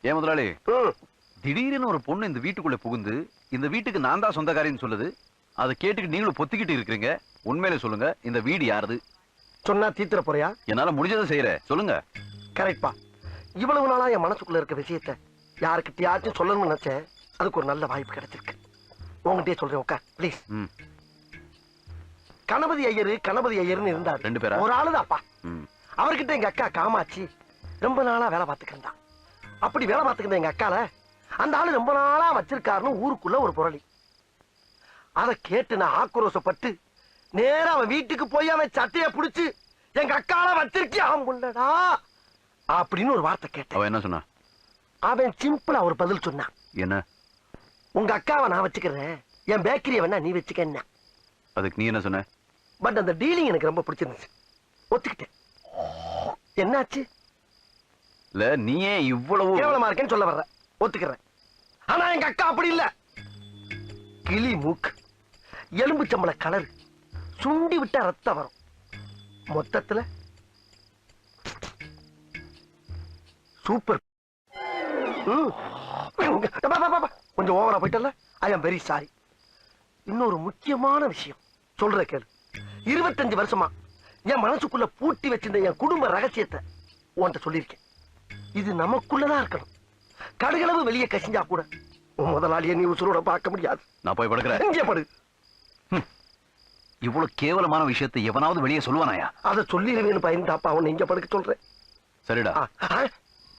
ஏன் முதலாளி, திடீர்னு ஒரு பொண்ணு இந்த வீட்டுக்குள்ள புகுந்து இந்த வீட்டுக்கு நான் தான் சொந்தக்காரின்னு சொல்லுது. அதை கேட்டுக்கிட்டு நீங்களும் பொத்திக்கிட்டு இருக்கிறீங்க. உண்மையில சொல்லுங்க, இந்த வீடு யாருது? சொன்னா தீத்துற போறியா? என்னால முடிஞ்சதை செய்யறேன், சொல்லுங்க. கரெக்ட்பா. இவ்வளவு நாளா என் மனசுக்குள்ள இருக்க விஷயத்த யாருக்கிட்டயாச்சும் சொல்லணும்னு நினைச்சேன். அதுக்கு ஒரு நல்ல வாய்ப்பு கிடைச்சிருக்கு. உங்ககிட்டயே சொல்றேன், உட்கார் ப்ளீஸ். கணபதி ஐயர்னு இருந்தாரு. 2 பேரா? ஒரு ஆளுதான்ப்பா. அவர்கிட்ட எங்க அக்கா காமாட்சி ரொம்ப நாளா வேலை பார்த்துக்கிட்டா. அப்படி வேலை பார்த்துக்கிட்ட எங்க அக்கால அந்த ஆளு ரொம்ப நாளா வச்சிருக்காருன்னு ஊருக்குள்ள ஒரு புரளி. அதை கேட்டு நான் ஆக்ரோஷப்பட்டு நேரா அவன் வீட்டுக்கு போய் அவன் சட்டையை புடிச்சு எங்க அக்கால வச்சிருக்கியா முள்ளடா அப்படின்னு ஒரு வார்த்தை கேட்டேன். அவன் என்ன சொன்னா? அவன் சிம்பிளா ஒரு பதில் சொன்னான். என்ன? உங்க அக்காவை நான் வச்சுக்கிறேன், என் பேக்கரியை வேணா நீ வச்சுக்க. அதுக்கு நீ என்ன சொன்ன? பட் அந்த டீலிங் எனக்கு ரொம்ப பிடிச்சிருந்துச்சு, ஒத்துக்கிட்டேன். என்னாச்சு? இல்ல நீ ஏன் இவ்வளவு கேவலமா இருக்கேன்னு சொல்ல வர்ற, ஒத்துக்கிறேன். ஆனா எங்க அக்கா அப்படி இல்ல. கிளி மூக்கு, எலும்பு சம்பள கலர், சுண்டி விட்டா ரத்தம் வரும். மொத்தத்துல சூப்பர். கொஞ்சம் ஓவரா போயிட்டல. ஐ ஆம் வெரி சாரி. இன்னொரு முக்கியமான விஷயம் சொல்ற கேளு. 25 வருஷமா என் மனசுக்குள்ள பூட்டி வச்சிருந்த என் குடும்ப ரகசியத்தை உன்கிட்ட சொல்லியிருக்கேன். இது நமக்குள்ளதான் இருக்கணும். கடுகளவு வெளியே கசிஞ்சா கூட முதலாளியை நீ உசுரோட பார்க்க முடியாது. நான் போய் படுக்கிறேன். இங்கே படு. இவ்வளவு கேவலமான விஷயத்தை எவனாவது வெளியே சொல்லுவானாயா? அதை சொல்லிடுவேன்னு பயந்தாப்பா அவன் இங்க படுக்க சொல்றேன். சரிடா.